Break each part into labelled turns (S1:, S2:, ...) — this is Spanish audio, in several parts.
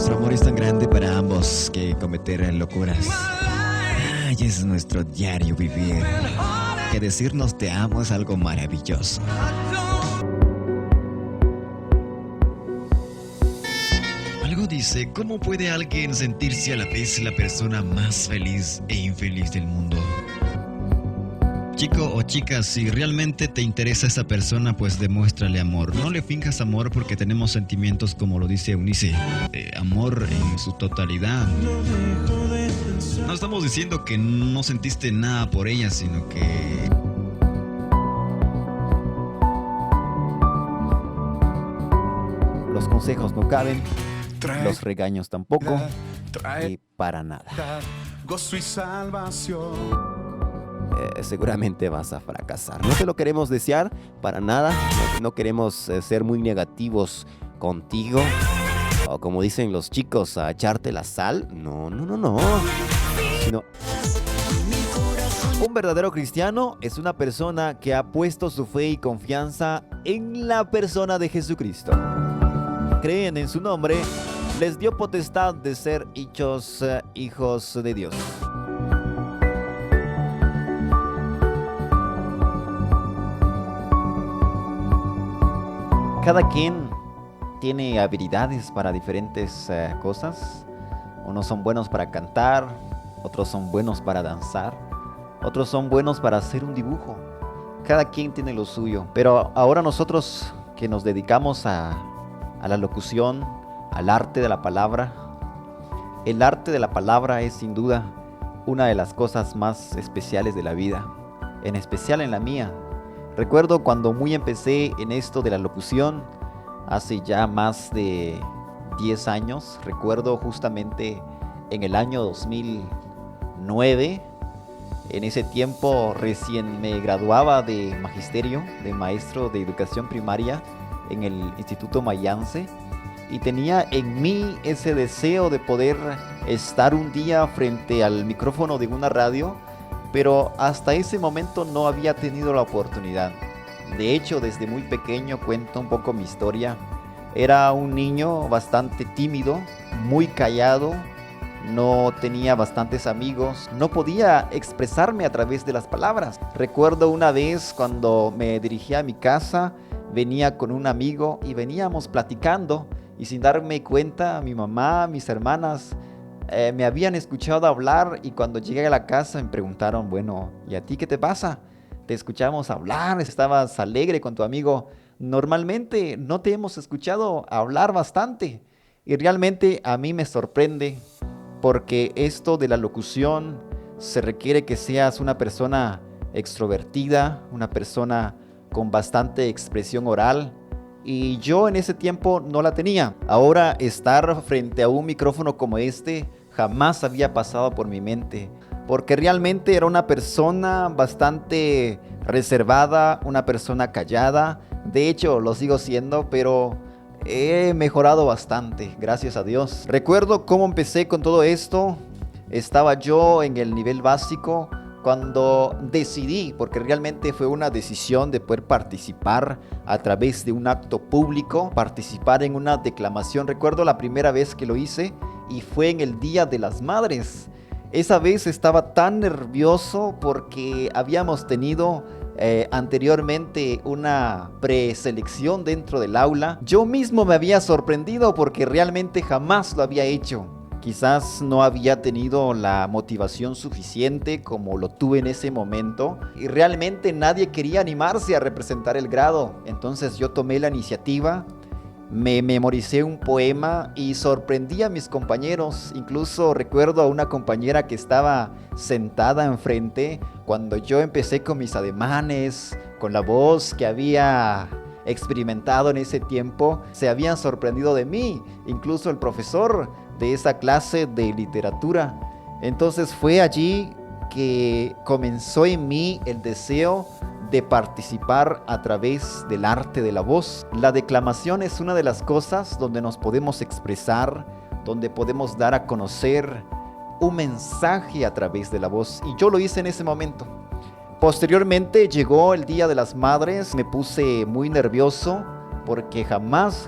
S1: nuestro amor es tan grande para ambos que cometer locuras. Ay, es nuestro diario vivir. Que decirnos te amo es algo maravilloso. Algo dice, ¿cómo puede alguien sentirse a la vez la persona más feliz e infeliz del mundo? Chico o chica, si realmente te interesa esa persona, pues demuéstrale amor. No le finjas amor porque tenemos sentimientos, como lo dice Eunice, de amor en su totalidad. No estamos diciendo que no sentiste nada por ella, sino que...
S2: Los consejos no caben, los regaños tampoco, y para nada.
S3: Gozo y salvación.
S2: Seguramente vas a fracasar. No te lo queremos desear para nada. No queremos ser muy negativos contigo. O como dicen los chicos, a echarte la sal. No. Sino, un verdadero cristiano es una persona que ha puesto su fe y confianza en la persona de Jesucristo. Creen en su nombre, les dio potestad de ser hechos hijos de Dios. Cada quien tiene habilidades para diferentes cosas. Unos son buenos para cantar, otros son buenos para danzar, otros son buenos para hacer un dibujo. Cada quien tiene lo suyo. Pero ahora nosotros que nos dedicamos a la locución, al arte de la palabra, el arte de la palabra es sin duda una de las cosas más especiales de la vida, en especial en la mía. Recuerdo cuando muy empecé en esto de la locución, hace ya más de 10 años, recuerdo justamente en el año 2009, en ese tiempo recién me graduaba de magisterio, de maestro de educación primaria en el Instituto Mayance, y tenía en mí ese deseo de poder estar un día frente al micrófono de una radio, pero hasta ese momento no había tenido la oportunidad. De hecho, desde muy pequeño, cuento un poco mi historia, era un niño bastante tímido, muy callado, no tenía bastantes amigos, no podía expresarme a través de las palabras. Recuerdo una vez cuando me dirigía a mi casa, venía con un amigo y veníamos platicando, y sin darme cuenta, mi mamá, mis hermanas, me habían escuchado hablar, y cuando llegué a la casa me preguntaron, bueno, ¿y a ti qué te pasa? Te escuchamos hablar, estabas alegre con tu amigo. Normalmente no te hemos escuchado hablar bastante. Y realmente a mí me sorprende, porque esto de la locución se requiere que seas una persona extrovertida, una persona con bastante expresión oral. Y yo en ese tiempo no la tenía. Ahora estar frente a un micrófono como este jamás había pasado por mi mente, porque realmente era una persona bastante reservada, una persona callada. De hecho, lo sigo siendo, pero he mejorado bastante, gracias a Dios. Recuerdo cómo empecé con todo esto. Estaba yo en el nivel básico cuando decidí, porque realmente fue una decisión de poder participar a través de un acto público, participar en una declamación. Recuerdo la primera vez que lo hice y fue en el Día de las Madres. Esa vez estaba tan nervioso porque habíamos tenido anteriormente una preselección dentro del aula. Yo mismo me había sorprendido porque realmente jamás lo había hecho. Quizás no había tenido la motivación suficiente como lo tuve en ese momento, y realmente nadie quería animarse a representar el grado. Entonces yo tomé la iniciativa, me memoricé un poema y sorprendí a mis compañeros. Incluso recuerdo a una compañera que estaba sentada enfrente. Cuando yo empecé con mis ademanes, con la voz que había experimentado en ese tiempo, se habían sorprendido de mí, incluso el profesor de esa clase de literatura. Entonces fue allí que comenzó en mí el deseo de participar a través del arte de la voz. La declamación es una de las cosas donde nos podemos expresar, donde podemos dar a conocer un mensaje a través de la voz, y yo lo hice en ese momento. Posteriormente llegó el Día de las Madres, me puse muy nervioso porque jamás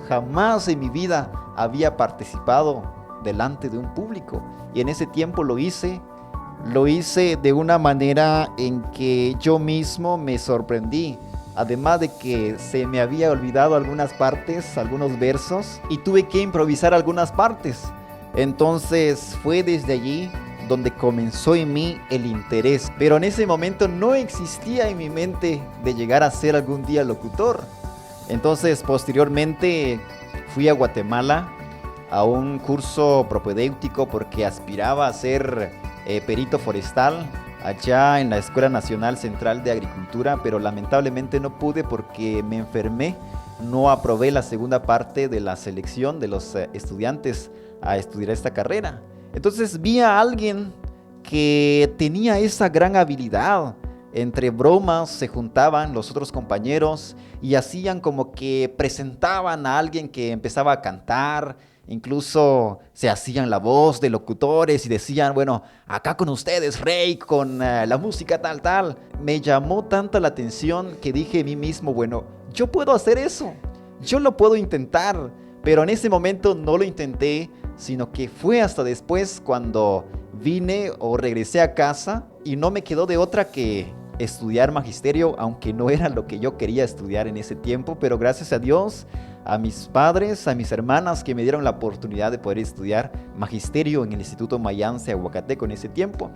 S2: en mi vida había participado delante de un público. Y en ese tiempo lo hice de una manera en que yo mismo me sorprendí. Además de que se me había olvidado algunas partes, algunos versos, y tuve que improvisar algunas partes. Entonces fue desde allí donde comenzó en mí el interés. Pero en ese momento no existía en mi mente de llegar a ser algún día locutor. Entonces posteriormente fui a Guatemala a un curso propedéutico porque aspiraba a ser perito forestal allá en la Escuela Nacional Central de Agricultura, pero lamentablemente no pude porque me enfermé. No aprobé la segunda parte de la selección de los estudiantes a estudiar esta carrera. Entonces vi a alguien que tenía esa gran habilidad. Entre bromas se juntaban los otros compañeros y hacían como que presentaban a alguien que empezaba a cantar. Incluso se hacían la voz de locutores y decían, bueno, acá con ustedes, Rey, con la música tal. Me llamó tanto la atención que dije a mí mismo, bueno, yo puedo hacer eso, yo lo puedo intentar. Pero en ese momento no lo intenté, sino que fue hasta después cuando vine o regresé a casa y no me quedó de otra que estudiar magisterio, aunque no era lo que yo quería estudiar en ese tiempo, pero gracias a Dios, a mis padres, a mis hermanas que me dieron la oportunidad de poder estudiar magisterio en el Instituto Mayance Aguacateco en ese tiempo.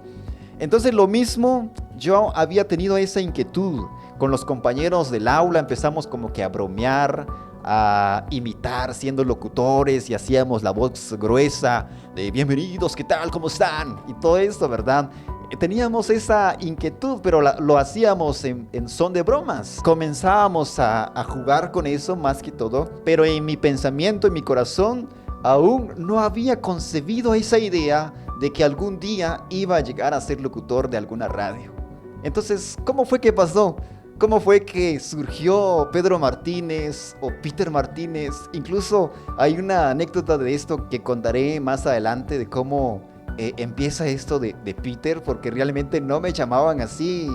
S2: Entonces lo mismo, yo había tenido esa inquietud. Con los compañeros del aula empezamos como que a bromear, a imitar siendo locutores y hacíamos la voz gruesa de bienvenidos, ¿qué tal? ¿Cómo están? Y todo esto, ¿verdad? Teníamos esa inquietud, pero lo hacíamos en son de bromas. Comenzábamos a jugar con eso más que todo, pero en mi pensamiento, en mi corazón, aún no había concebido esa idea de que algún día iba a llegar a ser locutor de alguna radio. Entonces, ¿cómo fue que pasó? ¿Cómo fue que surgió Pedro Martínez o Peter Martínez? Incluso hay una anécdota de esto que contaré más adelante de cómo empieza esto de Peter, porque realmente no me llamaban así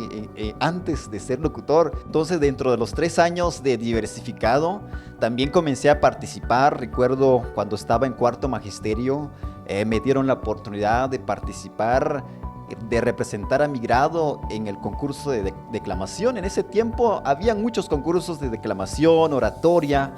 S2: antes de ser locutor. Entonces, dentro de los 3 años de diversificado, también comencé a participar. Recuerdo cuando estaba en cuarto magisterio, me dieron la oportunidad de participar, de representar a mi grado en el concurso de declamación. En ese tiempo había muchos concursos de declamación, oratoria.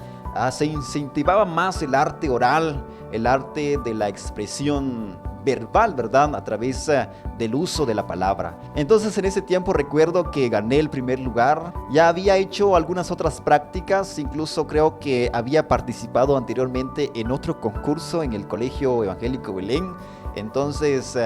S2: Se incentivaba más el arte oral, el arte de la expresión verbal, ¿verdad? A través del uso de la palabra. Entonces, en ese tiempo recuerdo que gané el primer lugar. Ya había hecho algunas otras prácticas, incluso creo que había participado anteriormente en otro concurso en el Colegio Evangélico Belén. Entonces,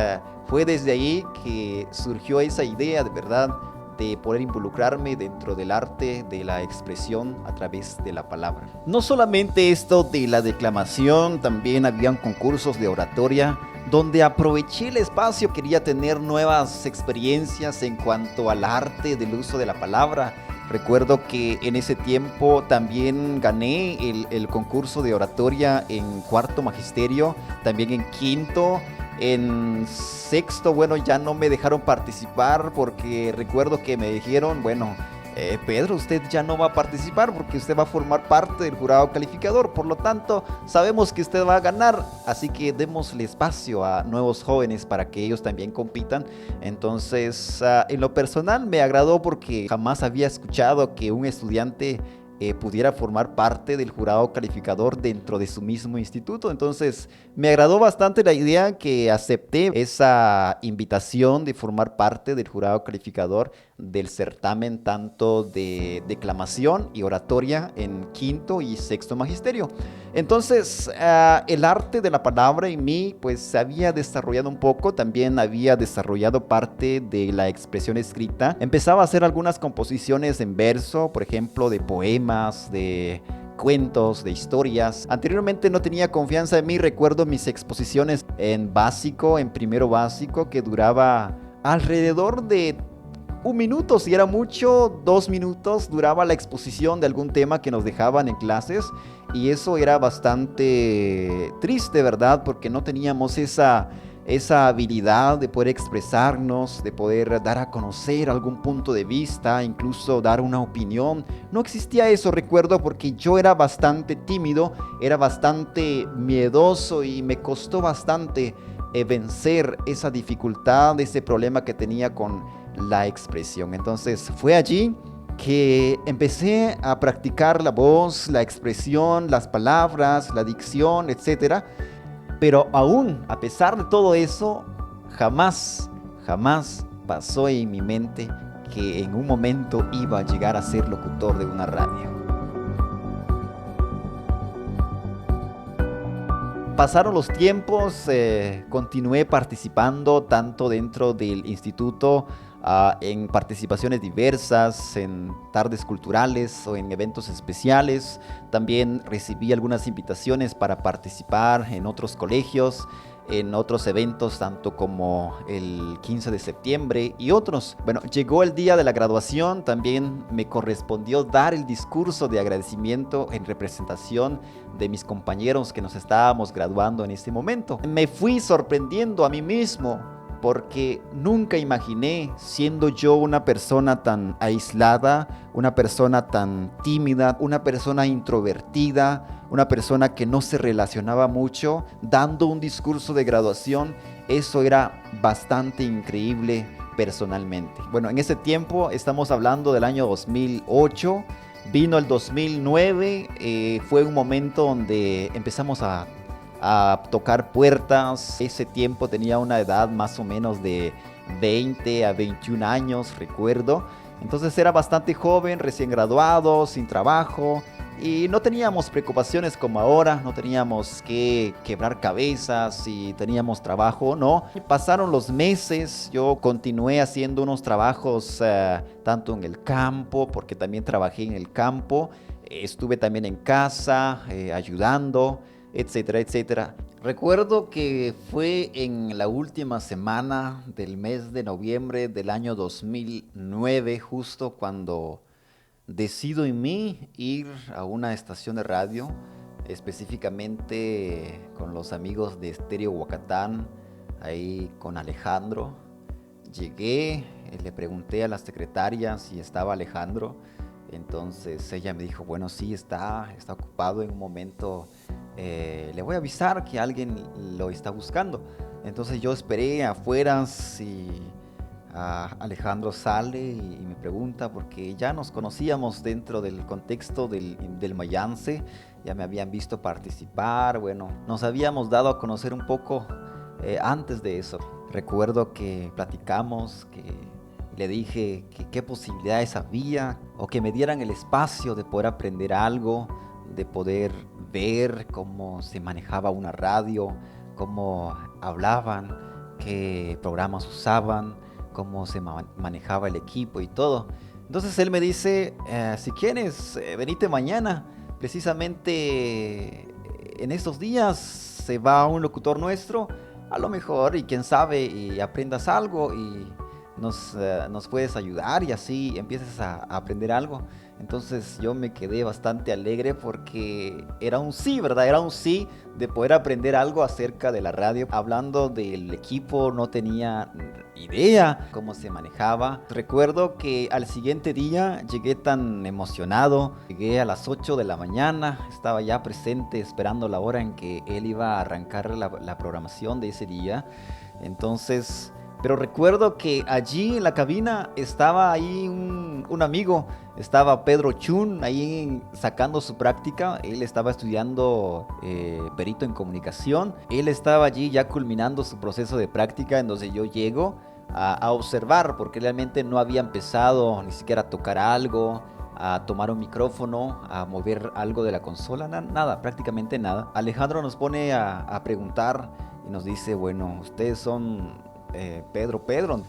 S2: fue desde ahí que surgió esa idea de verdad de poder involucrarme dentro del arte de la expresión a través de la palabra. No solamente esto de la declamación, también habían concursos de oratoria donde aproveché el espacio. Quería tener nuevas experiencias en cuanto al arte del uso de la palabra. Recuerdo que en ese tiempo también gané el concurso de oratoria en cuarto magisterio, también en quinto. En sexto, bueno, ya no me dejaron participar porque recuerdo que me dijeron, bueno, Pedro, usted ya no va a participar porque usted va a formar parte del jurado calificador. Por lo tanto, sabemos que usted va a ganar, así que démosle espacio a nuevos jóvenes para que ellos también compitan. Entonces, en lo personal me agradó porque jamás había escuchado que un estudiante pudiera formar parte del jurado calificador dentro de su mismo instituto. Entonces me agradó bastante la idea, que acepté esa invitación de formar parte del jurado calificador del certamen tanto de declamación y oratoria en quinto y sexto magisterio. Entonces el arte de la palabra en mí pues se había desarrollado un poco. También había desarrollado parte de la expresión escrita. Empezaba a hacer algunas composiciones en verso, por ejemplo de poemas, de cuentos, de historias. Anteriormente no tenía confianza en mí. Recuerdo mis exposiciones en básico, en primero básico, que duraba alrededor de 1 minuto, si era mucho, 2 minutos duraba la exposición de algún tema que nos dejaban en clases, y eso era bastante triste, ¿verdad? Porque no teníamos esa esa habilidad de poder expresarnos, de poder dar a conocer algún punto de vista, incluso dar una opinión. No existía eso, recuerdo, porque yo era bastante tímido, era bastante miedoso y me costó bastante vencer esa dificultad, ese problema que tenía con la expresión. Entonces fue allí que empecé a practicar la voz, la expresión, las palabras, la dicción, etcétera. Pero aún, a pesar de todo eso, jamás pasó en mi mente que en un momento iba a llegar a ser locutor de una radio. Pasaron los tiempos, continué participando tanto dentro del instituto, en participaciones diversas, en tardes culturales o en eventos especiales. También recibí algunas invitaciones para participar en otros colegios, en otros eventos, tanto como el 15 de septiembre y otros. Bueno, llegó el día de la graduación, también me correspondió dar el discurso de agradecimiento en representación de mis compañeros que nos estábamos graduando en ese momento. Me fui sorprendiendo a mí mismo, porque nunca imaginé, siendo yo una persona tan aislada, una persona tan tímida, una persona introvertida, una persona que no se relacionaba mucho, dando un discurso de graduación. Eso era bastante increíble personalmente. Bueno, en ese tiempo estamos hablando del año 2008, vino el 2009, fue un momento donde empezamos a tocar puertas. Ese tiempo tenía una edad más o menos de 20 a 21 años, recuerdo. Entonces era bastante joven, recién graduado, sin trabajo, y no teníamos preocupaciones como ahora, no teníamos que quebrar cabezas si teníamos trabajo o no. Pasaron los meses, yo continué haciendo unos trabajos tanto en el campo, porque también trabajé en el campo, estuve también en casa ayudando, etcétera, etcétera. Recuerdo que fue en la última semana del mes de noviembre del año 2009, justo cuando decido en mí ir a una estación de radio, específicamente con los amigos de Estéreo Huacatán, ahí con Alejandro. Llegué, le pregunté a la secretaria si estaba Alejandro, entonces ella me dijo, bueno, sí, está ocupado en un momento. Le voy a avisar que alguien lo está buscando. Entonces yo esperé afuera si Alejandro sale y me pregunta, porque ya nos conocíamos dentro del contexto del Mayance, ya me habían visto participar, bueno, nos habíamos dado a conocer un poco antes de eso. Recuerdo que platicamos, que le dije que qué posibilidades había, o que me dieran el espacio de poder aprender algo, de poder ver cómo se manejaba una radio, cómo hablaban, qué programas usaban, cómo se manejaba el equipo y todo. Entonces él me dice, si quieres, venite mañana. Precisamente en estos días se va un locutor nuestro, a lo mejor, y quién sabe, y aprendas algo y nos puedes ayudar y así empieces a aprender algo. Entonces yo me quedé bastante alegre porque era un sí, ¿verdad? Era un sí de poder aprender algo acerca de la radio. Hablando del equipo, no tenía idea cómo se manejaba. Recuerdo que al siguiente día llegué tan emocionado. Llegué a las 8 de la mañana, estaba ya presente esperando la hora en que él iba a arrancar la programación de ese día. Entonces... Pero recuerdo que allí en la cabina estaba ahí un amigo, estaba Pedro Chun, ahí sacando su práctica. Él estaba estudiando perito en comunicación. Él estaba allí ya culminando su proceso de práctica, entonces yo llego a observar, porque realmente no había empezado ni siquiera a tocar algo, a tomar un micrófono, a mover algo de la consola, nada, prácticamente nada. Alejandro nos pone a preguntar y nos dice, bueno, ustedes son... Pedro,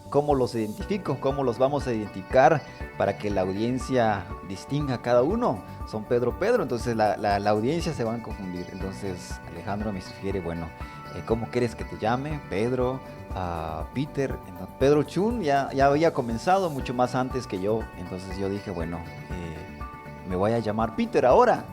S2: ¿cómo los identifico? ¿Cómo los vamos a identificar para que la audiencia distinga a cada uno? Son Pedro, entonces la audiencia se va a confundir. Entonces Alejandro me sugiere, bueno, ¿cómo quieres que te llame? Pedro, Peter. Entonces, Pedro Chun ya había comenzado mucho más antes que yo, entonces yo dije, bueno, me voy a llamar Peter ahora.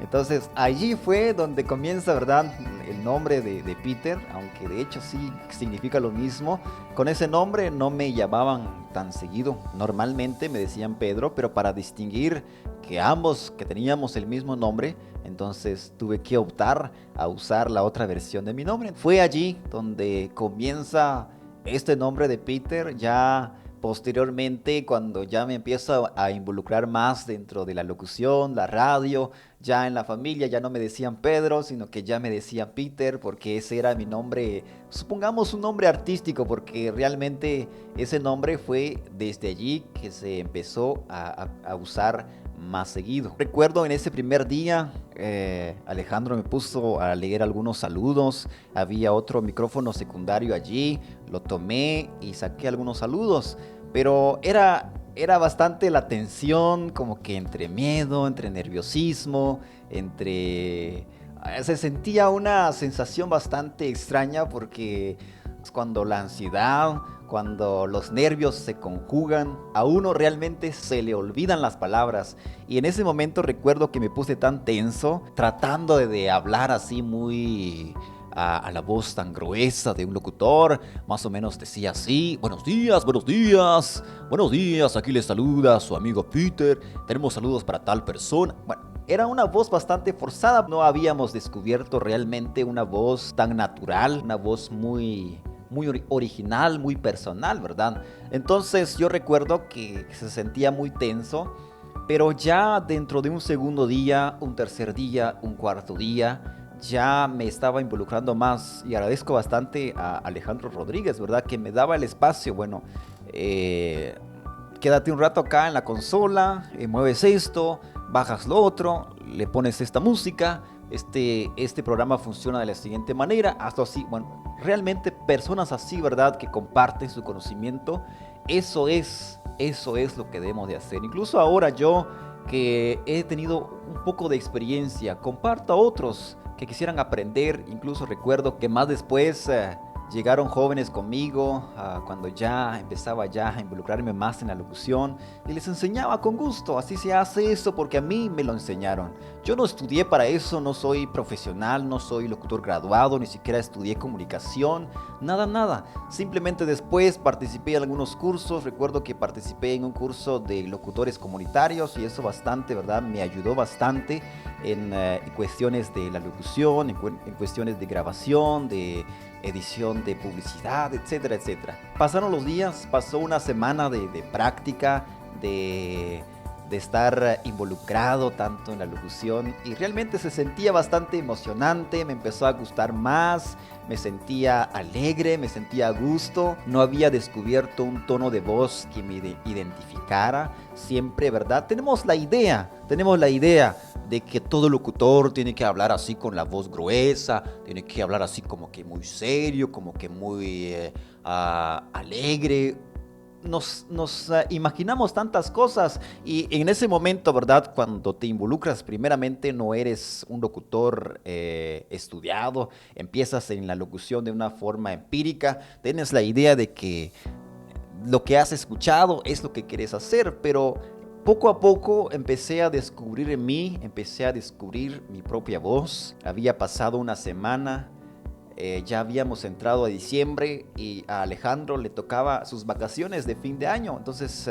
S2: Entonces allí fue donde comienza, ¿verdad? el nombre de Peter, aunque de hecho sí significa lo mismo. Con ese nombre no me llamaban tan seguido. Normalmente me decían Pedro, pero para distinguir que ambos que teníamos el mismo nombre, entonces tuve que optar a usar la otra versión de mi nombre. Fue allí donde comienza este nombre de Peter. Ya posteriormente, cuando ya me empiezo a involucrar más dentro de la locución, la radio, ya en la familia ya no me decían Pedro, sino que ya me decían Peter, porque ese era mi nombre, supongamos un nombre artístico, porque realmente ese nombre fue desde allí que se empezó a usar más seguido. Recuerdo en ese primer día, Alejandro me puso a leer algunos saludos, había otro micrófono secundario allí, lo tomé y saqué algunos saludos, pero era bastante la tensión, como que entre miedo, entre nerviosismo, se sentía una sensación bastante extraña porque cuando la ansiedad, cuando los nervios se conjugan, a uno realmente se le olvidan las palabras. Y en ese momento recuerdo que me puse tan tenso, tratando de hablar así muy a la voz tan gruesa de un locutor. Más o menos decía así: buenos días, buenos días, buenos días, aquí les saluda su amigo Peter, tenemos saludos para tal persona. Bueno, era una voz bastante forzada, no habíamos descubierto realmente una voz tan natural, una voz muy original, muy personal, ¿verdad? Entonces yo recuerdo que se sentía muy tenso, pero ya dentro de un segundo día, un tercer día, un cuarto día, ya me estaba involucrando más y agradezco bastante a Alejandro Rodríguez, ¿verdad? Que me daba el espacio. Bueno, quédate un rato acá en la consola, mueves esto, bajas lo otro, le pones esta música. Este programa funciona de la siguiente manera, hasta así. Bueno, realmente personas así, ¿verdad? Que comparten su conocimiento. Eso es lo que debemos de hacer. Incluso ahora yo, que he tenido un poco de experiencia, comparto a otros que quisieran aprender. Incluso recuerdo que más después llegaron jóvenes conmigo cuando ya empezaba ya a involucrarme más en la locución, y les enseñaba con gusto: así se hace esto porque a mí me lo enseñaron. Yo no estudié para eso, no soy profesional, no soy locutor graduado, ni siquiera estudié comunicación, nada. Simplemente después participé en algunos cursos. Recuerdo que participé en un curso de locutores comunitarios y eso bastante, ¿verdad? Me ayudó bastante en cuestiones de la locución, en cuestiones de grabación, de edición de publicidad, etcétera, etcétera. Pasaron los días, pasó una semana de práctica, de estar involucrado tanto en la locución, y realmente se sentía bastante emocionante, me empezó a gustar más, me sentía alegre, me sentía a gusto. No había descubierto un tono de voz que me identificara. Siempre, ¿verdad? Tenemos la idea de que todo locutor tiene que hablar así con la voz gruesa, tiene que hablar así como que muy serio, como que muy alegre. Nos imaginamos tantas cosas, y en ese momento, ¿verdad? Cuando te involucras, primeramente no eres un locutor estudiado, empiezas en la locución de una forma empírica, tienes la idea de que lo que has escuchado es lo que quieres hacer, pero poco a poco empecé a descubrir en mí, empecé a descubrir mi propia voz. Había pasado una semana. Ya habíamos entrado a diciembre y a Alejandro le tocaba sus vacaciones de fin de año. Entonces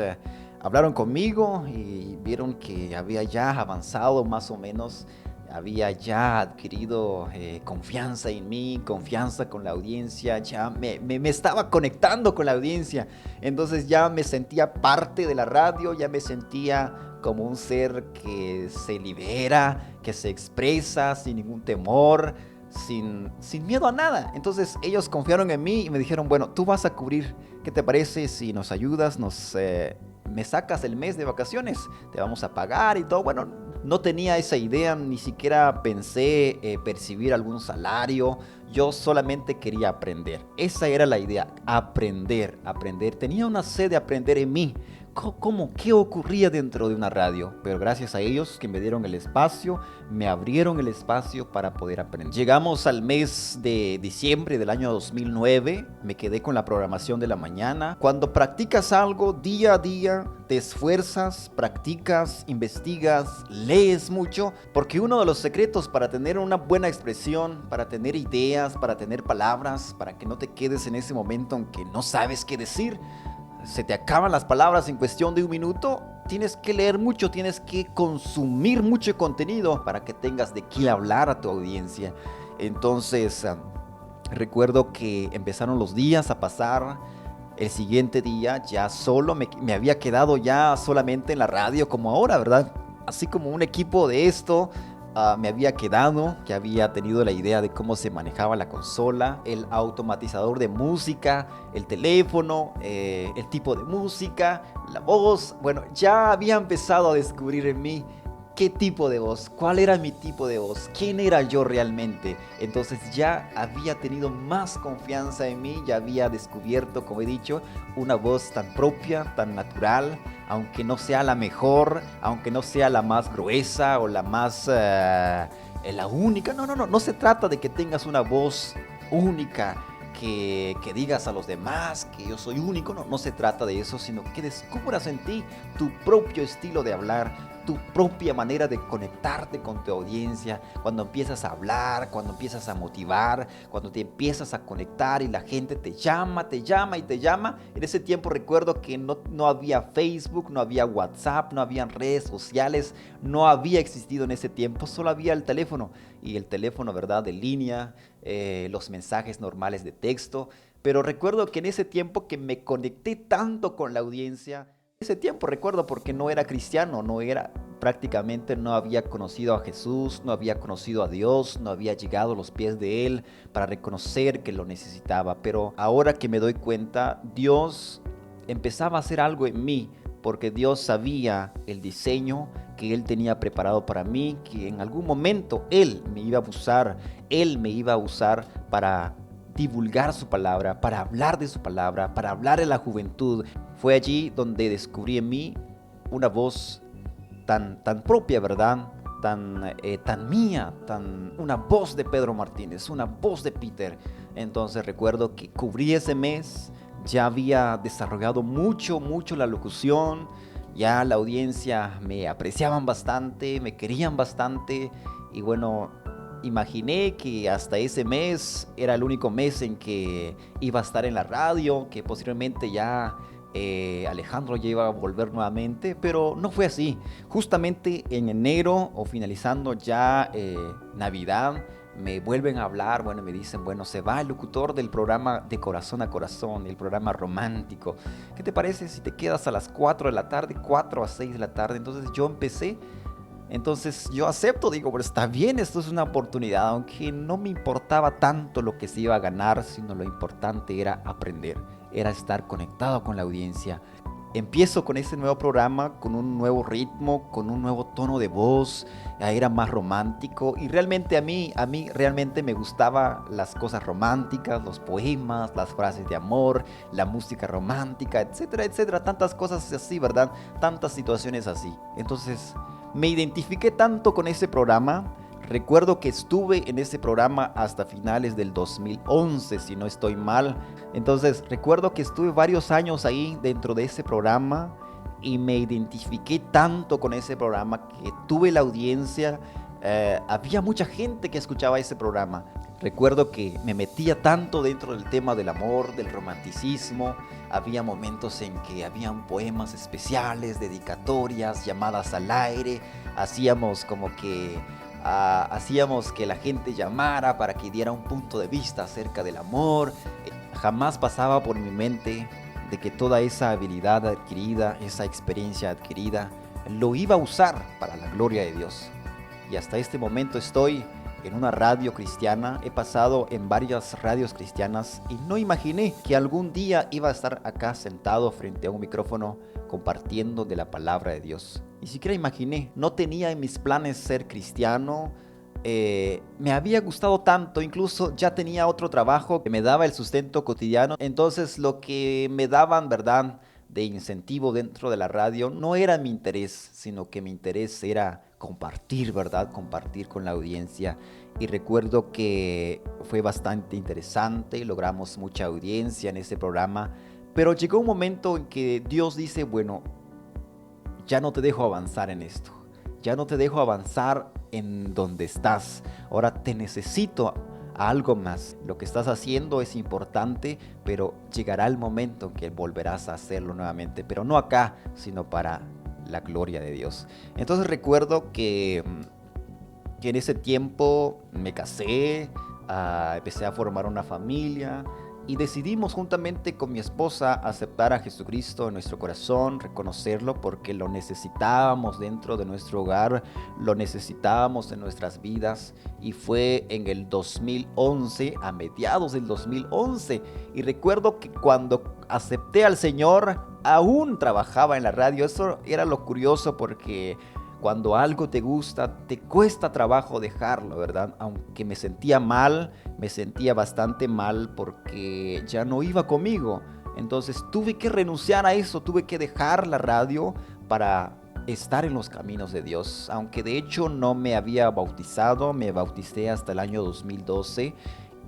S2: hablaron conmigo y vieron que había ya avanzado más o menos. Había ya adquirido confianza en mí, confianza con la audiencia. Ya me estaba conectando con la audiencia. Entonces ya me sentía parte de la radio, ya me sentía como un ser que se libera, que se expresa sin ningún temor, sin miedo a nada. Entonces ellos confiaron en mí y me dijeron: bueno, tú vas a cubrir, ¿qué te parece si nos ayudas? Me sacas el mes de vacaciones, te vamos a pagar y todo. Bueno, no tenía esa idea, ni siquiera pensé percibir algún salario. Yo solamente quería aprender. Esa era la idea, aprender. Tenía una sed de aprender en mí. ¿Cómo? ¿Qué ocurría dentro de una radio? Pero gracias a ellos que me dieron el espacio, me abrieron el espacio para poder aprender. Llegamos al mes de diciembre del año 2009, me quedé con la programación de la mañana. Cuando practicas algo día a día, te esfuerzas, practicas, investigas, lees mucho, porque uno de los secretos para tener una buena expresión, para tener ideas, para tener palabras, para que no te quedes en ese momento en que no sabes qué decir, se te acaban las palabras en cuestión de un minuto, tienes que leer mucho, tienes que consumir mucho contenido para que tengas de qué hablar a tu audiencia. Entonces, recuerdo que empezaron los días a pasar. El siguiente día ya solo me había quedado ya solamente en la radio como ahora, ¿verdad? Así como un equipo de esto. Me había quedado, que había tenido la idea de cómo se manejaba la consola, el automatizador de música, el teléfono, el tipo de música, la voz. Bueno, ya había empezado a descubrir en mí qué tipo de voz, cuál era mi tipo de voz, quién era yo realmente. Entonces ya había tenido más confianza en mí, ya había descubierto, como he dicho, una voz tan propia, tan natural, aunque no sea la mejor, aunque no sea la más gruesa o la más, la única. No se trata de que tengas una voz única, que digas a los demás que yo soy único, no se trata de eso, sino que descubras en ti tu propio estilo de hablar, tu propia manera de conectarte con tu audiencia, cuando empiezas a hablar, cuando empiezas a motivar, cuando te empiezas a conectar y la gente te llama y te llama. En ese tiempo recuerdo que no había Facebook, no había WhatsApp, no había redes sociales, no había existido en ese tiempo, solo había el teléfono, y el teléfono, ¿verdad?, de línea, los mensajes normales de texto. Pero recuerdo que en ese tiempo que me conecté tanto con la audiencia, ese tiempo recuerdo porque no era cristiano, prácticamente no había conocido a Jesús, no había conocido a Dios, no había llegado a los pies de Él para reconocer que lo necesitaba. Pero ahora que me doy cuenta, Dios empezaba a hacer algo en mí, porque Dios sabía el diseño que Él tenía preparado para mí, que en algún momento Él me iba a usar para divulgar su palabra, para hablar de su palabra, para hablar en la juventud. Fue allí donde descubrí en mí una voz tan propia, ¿verdad? Tan mía, una voz de Pedro Martínez, una voz de Peter. Entonces recuerdo que cubrí ese mes, ya había desarrollado mucho la locución, ya la audiencia me apreciaban bastante, me querían bastante, y bueno, imaginé que hasta ese mes era el único mes en que iba a estar en la radio, que posiblemente ya Alejandro ya iba a volver nuevamente, pero no fue así. Justamente en enero, o finalizando ya Navidad, me vuelven a hablar, bueno, me dicen, bueno, se va el locutor del programa de Corazón a Corazón, el programa romántico. ¿Qué te parece si te quedas a las 4 de la tarde, 4 a 6 de la tarde? Entonces yo acepto, digo, pero está bien, esto es una oportunidad, aunque no me importaba tanto lo que se iba a ganar, sino lo importante era aprender, era estar conectado con la audiencia. Empiezo con ese nuevo programa, con un nuevo ritmo, con un nuevo tono de voz, era más romántico, y realmente a mí realmente me gustaban las cosas románticas, los poemas, las frases de amor, la música romántica, etcétera, tantas cosas así, ¿verdad? Tantas situaciones así. Entonces me identifiqué tanto con ese programa. Recuerdo que estuve en ese programa hasta finales del 2011, si no estoy mal. Entonces recuerdo que estuve varios años ahí dentro de ese programa y me identifiqué tanto con ese programa que tuve la audiencia. Había mucha gente que escuchaba ese programa. Recuerdo que me metía tanto dentro del tema del amor, del romanticismo. Había momentos en que habían poemas especiales, dedicatorias, llamadas al aire. Hacíamos que la gente llamara para que diera un punto de vista acerca del amor. Jamás pasaba por mi mente de que toda esa habilidad adquirida, esa experiencia adquirida, lo iba a usar para la gloria de Dios. Y hasta este momento estoy en una radio cristiana, he pasado en varias radios cristianas y no imaginé que algún día iba a estar acá sentado frente a un micrófono compartiendo de la palabra de Dios. Ni siquiera imaginé, no tenía en mis planes ser cristiano. Me había gustado tanto, incluso ya tenía otro trabajo que me daba el sustento cotidiano. Entonces lo que me daban, ¿verdad?, de incentivo dentro de la radio, no era mi interés, sino que mi interés era compartir, ¿verdad? Compartir con la audiencia. Y recuerdo que fue bastante interesante, logramos mucha audiencia en ese programa, pero llegó un momento en que Dios dice, bueno, ya no te dejo avanzar en esto, ya no te dejo avanzar en donde estás, ahora te necesito a algo más. Lo que estás haciendo es importante, pero llegará el momento en que volverás a hacerlo nuevamente, pero no acá, sino para la gloria de Dios. Entonces recuerdo que en ese tiempo me casé, empecé a formar una familia y decidimos juntamente con mi esposa aceptar a Jesucristo en nuestro corazón, reconocerlo porque lo necesitábamos dentro de nuestro hogar, lo necesitábamos en nuestras vidas, y fue en el 2011, a mediados del 2011, y recuerdo que cuando acepté al Señor aún trabajaba en la radio. Eso era lo curioso, porque cuando algo te gusta, te cuesta trabajo dejarlo, ¿verdad? Aunque me sentía mal, me sentía bastante mal porque ya no iba conmigo. Entonces tuve que renunciar a eso, tuve que dejar la radio para estar en los caminos de Dios. Aunque de hecho no me había bautizado, me bauticé hasta el año 2012.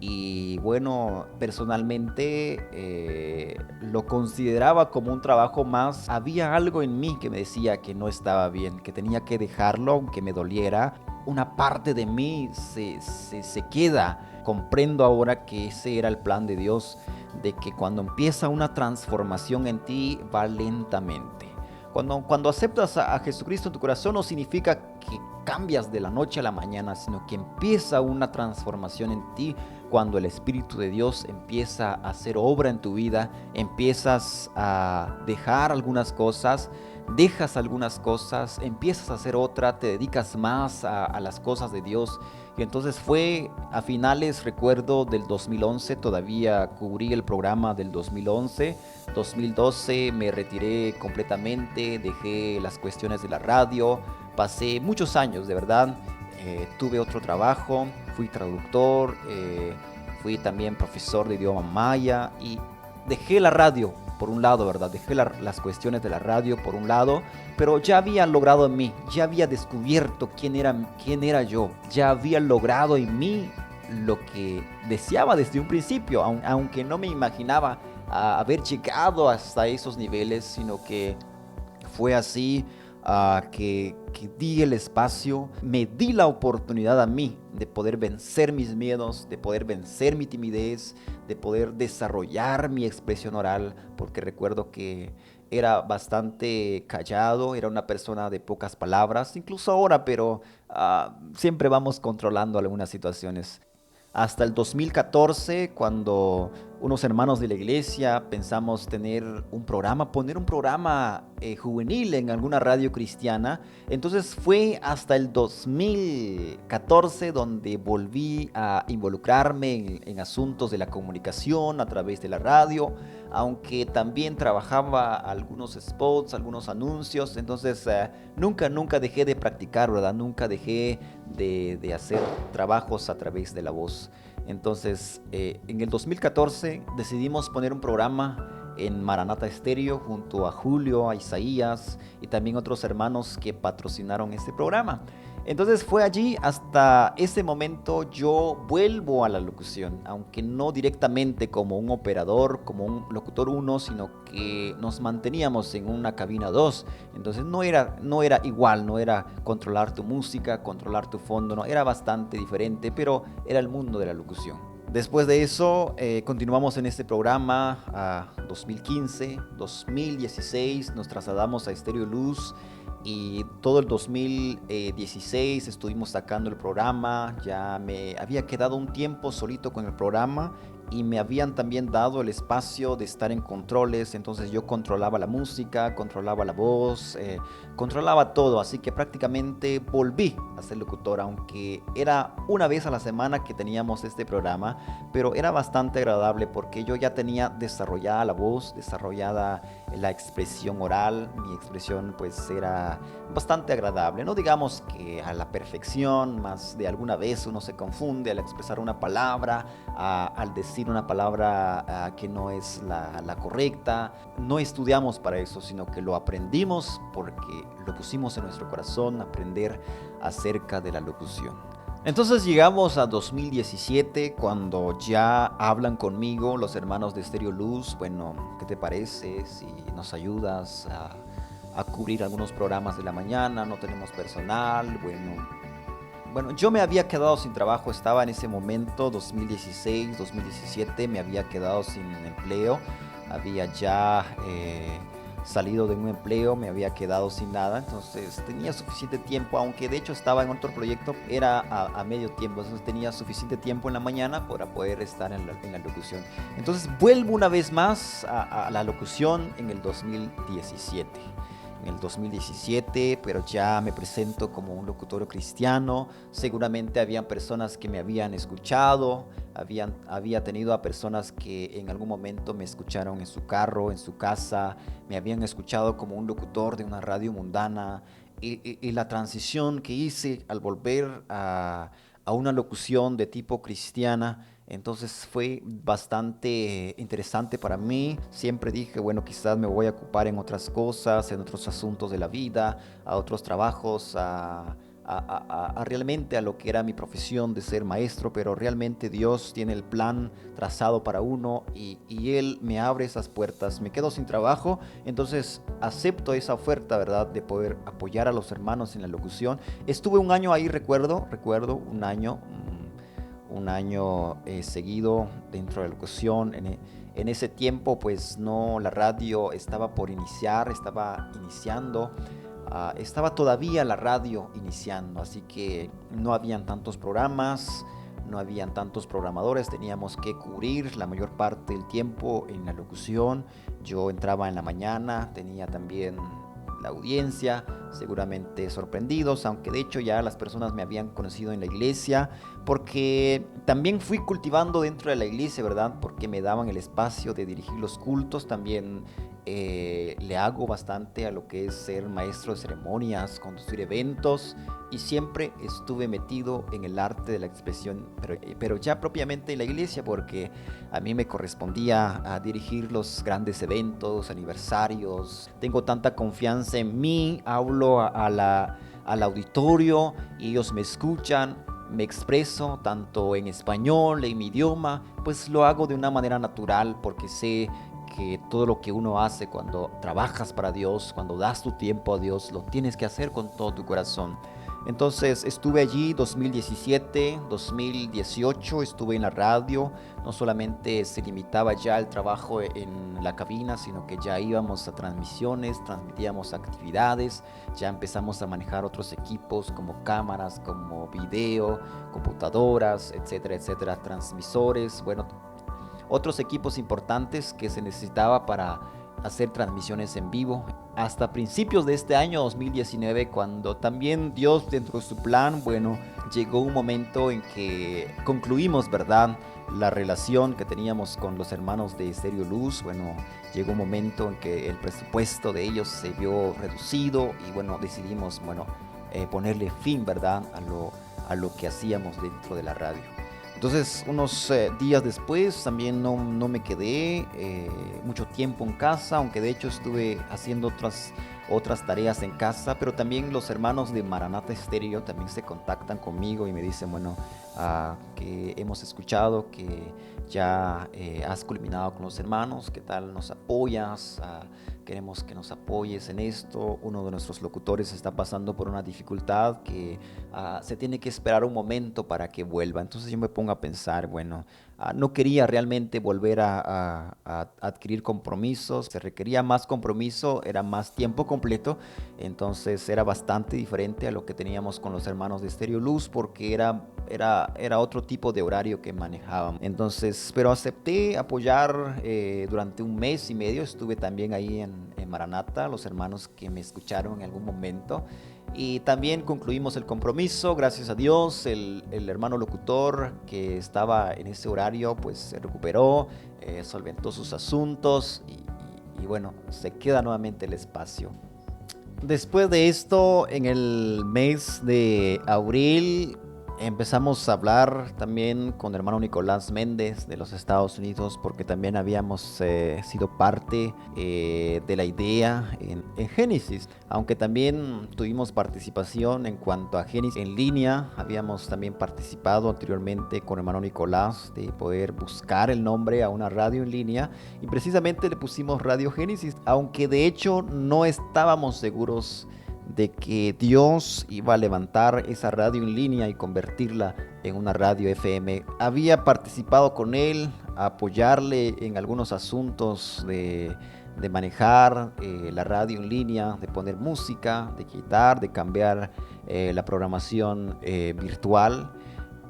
S2: Y bueno, personalmente lo consideraba como un trabajo más. Había algo en mí que me decía que no estaba bien, que tenía que dejarlo aunque me doliera. Una parte de mí se queda. Comprendo ahora que ese era el plan de Dios, de que cuando empieza una transformación en ti, va lentamente. Cuando aceptas a Jesucristo en tu corazón, no significa que cambias de la noche a la mañana, sino que empieza una transformación en ti. Cuando el Espíritu de Dios empieza a hacer obra en tu vida, empiezas a dejar algunas cosas, dejas algunas cosas, empiezas a hacer otra, te dedicas más a las cosas de Dios. Y entonces fue a finales, recuerdo, del 2011, todavía cubrí el programa del 2011. 2012 me retiré completamente, dejé las cuestiones de la radio, pasé muchos años, de verdad. Tuve otro trabajo, fui traductor, fui también profesor de idioma maya y dejé la radio por un lado, ¿verdad? Dejé las cuestiones de la radio por un lado, pero ya había logrado en mí, ya había descubierto quién era yo, ya había logrado en mí lo que deseaba desde un principio, aunque no me imaginaba haber llegado hasta esos niveles, sino que fue así. Que di el espacio, me di la oportunidad a mí de poder vencer mis miedos, de poder vencer mi timidez, de poder desarrollar mi expresión oral, porque recuerdo que era bastante callado, era una persona de pocas palabras, incluso ahora, pero siempre vamos controlando algunas situaciones. Hasta el 2014, cuando unos hermanos de la iglesia pensamos poner un programa juvenil en alguna radio cristiana. Entonces fue hasta el 2014 donde volví a involucrarme en asuntos de la comunicación a través de la radio, aunque también trabajaba algunos spots, algunos anuncios. Entonces nunca dejé de practicar, ¿verdad? Nunca dejé de hacer trabajos a través de la voz. Entonces, en el 2014 decidimos poner un programa en Maranata Estéreo junto a Julio, a Isaías y también otros hermanos que patrocinaron este programa. Entonces fue allí, hasta ese momento yo vuelvo a la locución, aunque no directamente como un operador, como un locutor 1, sino que nos manteníamos en una cabina 2. Entonces no era igual, no era controlar tu música, controlar tu fondo, no, era bastante diferente, pero era el mundo de la locución. Después de eso, continuamos en este programa a 2015, 2016, nos trasladamos a Estéreo Luz. Y todo el 2016 estuvimos sacando el programa. Ya me había quedado un tiempo solito con el programa y me habían también dado el espacio de estar en controles. Entonces yo controlaba la música, controlaba la voz, controlaba todo. Así que prácticamente volví a ser locutor, aunque era una vez a la semana que teníamos este programa, pero era bastante agradable porque yo ya tenía desarrollada la voz, desarrollada la expresión oral. Mi expresión pues era bastante agradable, no digamos que a la perfección, más de alguna vez uno se confunde al expresar una palabra, al decir decir una palabra que no es la correcta. No estudiamos para eso, sino que lo aprendimos porque lo pusimos en nuestro corazón, aprender acerca de la locución. Entonces llegamos a 2017, cuando ya hablan conmigo los hermanos de Estéreo Luz. Bueno, ¿qué te parece si nos ayudas a cubrir algunos programas de la mañana? No tenemos personal. Bueno, yo me había quedado sin trabajo, estaba en ese momento, 2016, 2017, me había quedado sin empleo, había ya salido de un empleo, me había quedado sin nada, entonces tenía suficiente tiempo, aunque de hecho estaba en otro proyecto, era a medio tiempo, entonces tenía suficiente tiempo en la mañana para poder estar en la locución. Entonces vuelvo una vez más a la locución en el 2017. En el 2017, pero ya me presento como un locutor cristiano. Seguramente habían personas que me habían escuchado, había tenido a personas que en algún momento me escucharon en su carro, en su casa, me habían escuchado como un locutor de una radio mundana, y la transición que hice al volver a una locución de tipo cristiana, entonces fue bastante interesante para mí. Siempre dije, bueno, quizás me voy a ocupar en otras cosas, en otros asuntos de la vida, a otros trabajos, realmente a lo que era mi profesión de ser maestro, pero realmente Dios tiene el plan trazado para uno, y Él me abre esas puertas. Me quedo sin trabajo, entonces acepto esa oferta, ¿verdad?, de poder apoyar a los hermanos en la locución. Estuve un año ahí, recuerdo un año seguido dentro de la locución. En ese tiempo, pues no, la radio estaba por iniciar, estaba iniciando. Estaba todavía la radio iniciando, así que no habían tantos programas, no habían tantos programadores, teníamos que cubrir la mayor parte del tiempo en la locución. Yo entraba en la mañana, tenía también la audiencia, seguramente sorprendidos, aunque de hecho ya las personas me habían conocido en la iglesia, porque también fui cultivando dentro de la iglesia, ¿verdad? Porque me daban el espacio de dirigir los cultos. También le hago bastante a lo que es ser maestro de ceremonias, conducir eventos, y siempre estuve metido en el arte de la expresión, pero ya propiamente en la iglesia, porque a mí me correspondía a dirigir los grandes eventos, aniversarios. Tengo tanta confianza en mí, hablo al auditorio y ellos me escuchan, me expreso tanto en español, en mi idioma, pues lo hago de una manera natural, porque sé que todo lo que uno hace cuando trabajas para Dios, cuando das tu tiempo a Dios, lo tienes que hacer con todo tu corazón. Entonces estuve allí 2017, 2018, estuve en la radio. No solamente se limitaba ya el trabajo en la cabina, sino que ya íbamos a transmisiones, transmitíamos actividades, ya empezamos a manejar otros equipos como cámaras, como video, computadoras, etcétera, etcétera, transmisores, bueno, otros equipos importantes que se necesitaba para hacer transmisiones en vivo. Hasta principios de este año 2019, cuando también Dios, dentro de su plan, bueno, llegó un momento en que concluimos, ¿verdad?, la relación que teníamos con los hermanos de Estéreo Luz. Bueno, llegó un momento en que el presupuesto de ellos se vio reducido, y bueno, decidimos, ponerle fin, ¿verdad?, a lo que hacíamos dentro de la radio. Entonces, unos días después también no me quedé mucho tiempo en casa, aunque de hecho estuve haciendo otras tareas en casa, pero también los hermanos de Maranata Estéreo también se contactan conmigo y me dicen, que hemos escuchado que ya has culminado con los hermanos, ¿qué tal nos apoyas? Queremos que nos apoyes en esto. Uno de nuestros locutores está pasando por una dificultad que se tiene que esperar un momento para que vuelva. Entonces yo me pongo a pensar, no quería realmente volver a adquirir compromisos. Se requería más compromiso, era más tiempo completo. Entonces era bastante diferente a lo que teníamos con los hermanos de Estéreo Luz, porque era otro tipo de horario que manejaban. Entonces, pero acepté apoyar durante un mes y medio. Estuve también ahí en Maranata, los hermanos que me escucharon en algún momento. Y también concluimos el compromiso, gracias a Dios. El hermano locutor que estaba en ese horario pues se recuperó, solventó sus asuntos, y bueno, se queda nuevamente el espacio. Después de esto, en el mes de abril, empezamos a hablar también con el hermano Nicolás Méndez de los Estados Unidos, porque también habíamos sido parte de la idea en Génesis, aunque también tuvimos participación en cuanto a Génesis en línea. Habíamos también participado anteriormente con el hermano Nicolás de poder buscar el nombre a una radio en línea, y precisamente le pusimos Radio Génesis, aunque de hecho no estábamos seguros de que Dios iba a levantar esa radio en línea y convertirla en una radio FM. Había participado con él, a apoyarle en algunos asuntos de manejar la radio en línea, de poner música, de quitar, de cambiar la programación virtual.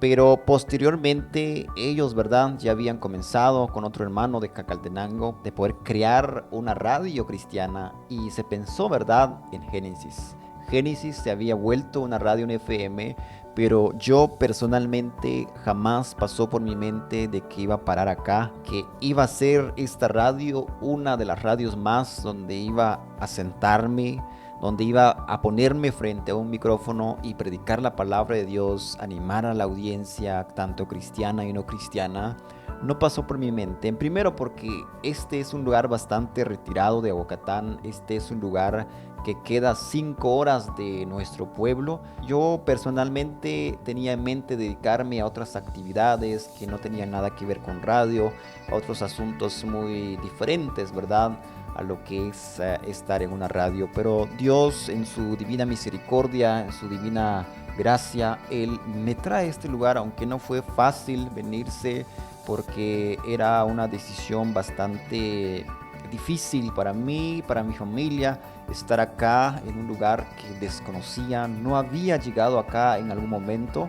S2: Pero posteriormente ellos, ¿verdad?, ya habían comenzado con otro hermano de Cacaltenango de poder crear una radio cristiana, y se pensó, ¿verdad?, en Génesis. Génesis se había vuelto una radio en FM, pero yo personalmente jamás pasó por mi mente de que iba a parar acá, que iba a ser esta radio una de las radios más donde iba a sentarme, donde iba a ponerme frente a un micrófono y predicar la palabra de Dios, animar a la audiencia, tanto cristiana y no cristiana. No pasó por mi mente. En primero, porque este es un lugar bastante retirado de Aguacatán. Este es un lugar que queda 5 horas de nuestro pueblo. Yo personalmente tenía en mente dedicarme a otras actividades que no tenían nada que ver con radio, a otros asuntos muy diferentes, ¿verdad?, a lo que es estar en una radio. Pero Dios, en su divina misericordia, en su divina gracia, Él me trae a este lugar, aunque no fue fácil venirse, porque era una decisión bastante difícil para mí, para mi familia, estar acá en un lugar que desconocía. No había llegado acá en algún momento,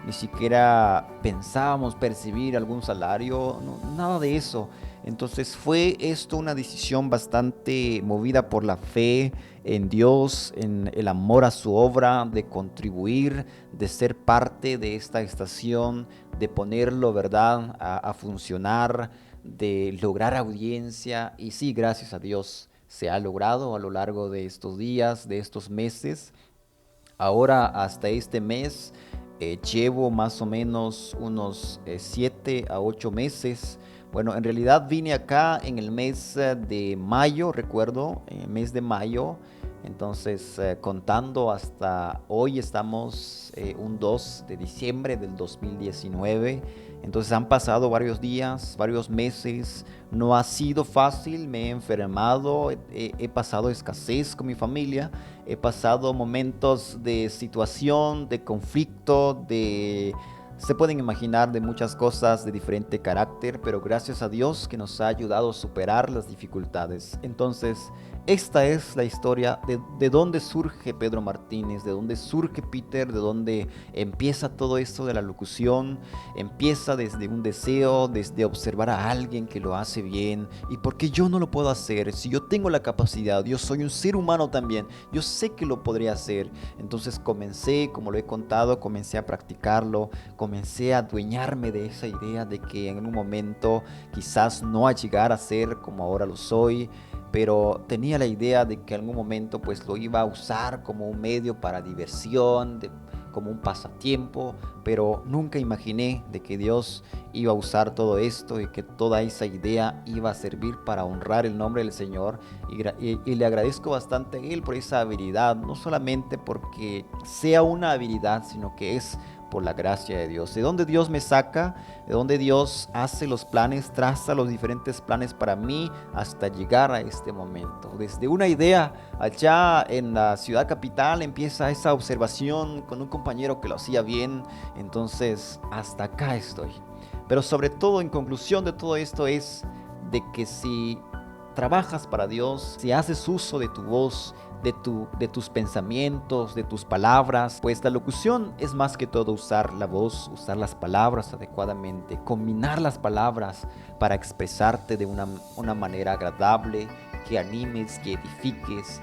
S2: ni siquiera pensábamos percibir algún salario, no, nada de eso. Entonces fue esto una decisión bastante movida por la fe en Dios, en el amor a su obra, de contribuir, de ser parte de esta estación, de ponerlo, ¿verdad?, a funcionar, de lograr audiencia. Y sí, gracias a Dios se ha logrado a lo largo de estos días, de estos meses. Ahora, hasta este mes, llevo más o menos unos 7 a 8 meses. Bueno, en realidad vine acá en el mes de mayo, recuerdo, en el mes de mayo. Entonces, contando hasta hoy, estamos un 2 de diciembre del 2019. Entonces han pasado varios días, varios meses. No ha sido fácil, me he enfermado, he pasado escasez con mi familia, he pasado momentos de situación, de conflicto, se pueden imaginar, de muchas cosas de diferente carácter, pero gracias a Dios que nos ha ayudado a superar las dificultades. Entonces, esta es la historia de dónde surge Pedro Martínez, de dónde surge Peter, de dónde empieza todo esto de la locución. Empieza desde un deseo, desde observar a alguien que lo hace bien. ¿Y por qué yo no lo puedo hacer? Si yo tengo la capacidad, yo soy un ser humano también, yo sé que lo podría hacer. Entonces comencé, como lo he contado, comencé a practicarlo, comencé a adueñarme de esa idea de que en un momento quizás no a llegar a ser como ahora lo soy, pero tenía la idea de que en algún momento pues lo iba a usar como un medio para diversión, como un pasatiempo, pero nunca imaginé de que Dios iba a usar todo esto y que toda esa idea iba a servir para honrar el nombre del Señor, y le agradezco bastante a Él por esa habilidad, no solamente porque sea una habilidad, sino que es por la gracia de Dios. De donde Dios me saca, de donde Dios hace los planes, traza los diferentes planes para mí hasta llegar a este momento. Desde una idea allá en la ciudad capital empieza esa observación con un compañero que lo hacía bien, entonces hasta acá estoy. Pero sobre todo, en conclusión de todo esto, es de que si trabajas para Dios, si haces uso de tu voz, de tus pensamientos, de tus palabras, pues la locución es más que todo usar la voz, usar las palabras adecuadamente, combinar las palabras para expresarte de una manera agradable, que animes, que edifiques.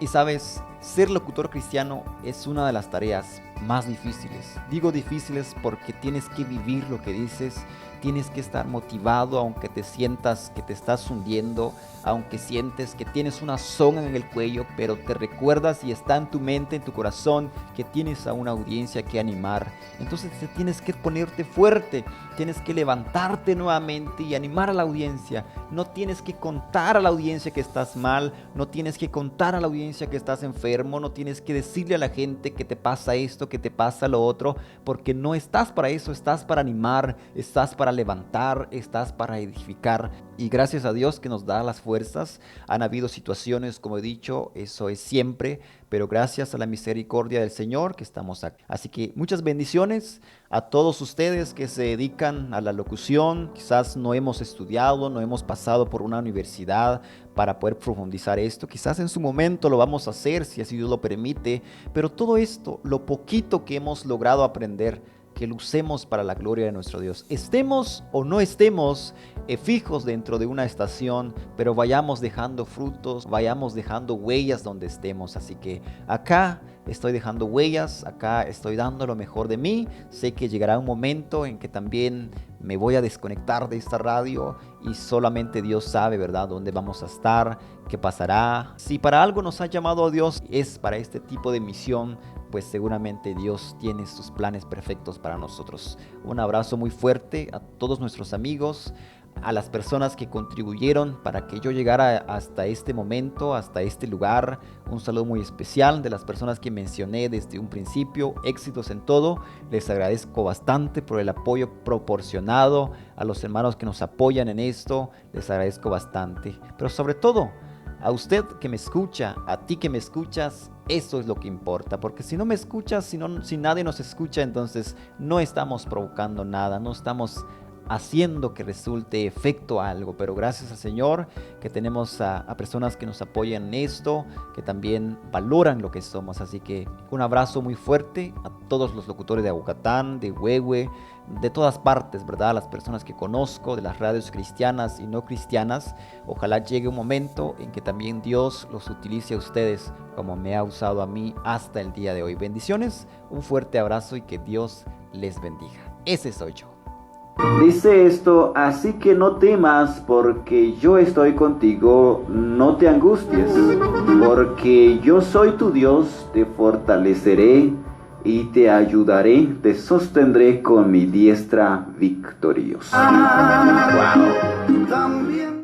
S2: Y sabes, ser locutor cristiano es una de las tareas más difíciles. Digo difíciles porque tienes que vivir lo que dices, tienes que estar motivado aunque te sientas que te estás hundiendo, aunque sientes que tienes una soga en el cuello, pero te recuerdas y está en tu mente, en tu corazón, que tienes a una audiencia que animar. Entonces tienes que ponerte fuerte, tienes que levantarte nuevamente y animar a la audiencia. No tienes que contar a la audiencia que estás mal, no tienes que contar a la audiencia que estás enfermo, no tienes que decirle a la gente que te pasa esto, que te pasa lo otro, porque no estás para eso, estás para animar, estás para levantar, estás para edificar. Y gracias a Dios que nos da las fuerzas. Han habido situaciones, como he dicho, eso es siempre, pero gracias a la misericordia del Señor que estamos aquí. Así que muchas bendiciones a todos ustedes que se dedican a la locución. Quizás no hemos estudiado, no hemos pasado por una universidad para poder profundizar esto. Quizás en su momento lo vamos a hacer, si así Dios lo permite, pero todo esto, lo poquito que hemos logrado aprender, que lo usemos para la gloria de nuestro Dios. Estemos o no estemos fijos dentro de una estación, pero vayamos dejando frutos, vayamos dejando huellas donde estemos. Así que acá estoy dejando huellas, acá estoy dando lo mejor de mí. Sé que llegará un momento en que también me voy a desconectar de esta radio y solamente Dios sabe, ¿verdad?, dónde vamos a estar, qué pasará. Si para algo nos ha llamado a Dios, es para este tipo de misión, pues seguramente Dios tiene sus planes perfectos para nosotros. Un abrazo muy fuerte a todos nuestros amigos, a las personas que contribuyeron para que yo llegara hasta este momento, hasta este lugar. Un saludo muy especial de las personas que mencioné desde un principio. Éxitos en todo. Les agradezco bastante por el apoyo proporcionado a los hermanos que nos apoyan en esto. Les agradezco bastante. Pero sobre todo, a usted que me escucha, a ti que me escuchas, eso es lo que importa, porque si no me escuchas, si nadie nos escucha, entonces no estamos provocando nada, no estamos haciendo que resulte efecto algo. Pero gracias al Señor que tenemos a personas que nos apoyan en esto, que también valoran lo que somos. Así que un abrazo muy fuerte a todos los locutores de Aguacatán, de Huehue, de todas partes, ¿verdad? Las personas que conozco, de las radios cristianas y no cristianas. Ojalá llegue un momento en que también Dios los utilice a ustedes como me ha usado a mí hasta el día de hoy. Bendiciones, un fuerte abrazo y que Dios les bendiga. Ese soy yo.
S4: Dice esto: así que no temas, porque yo estoy contigo, no te angusties, porque yo soy tu Dios, te fortaleceré y te ayudaré, te sostendré con mi diestra victoriosa.
S3: También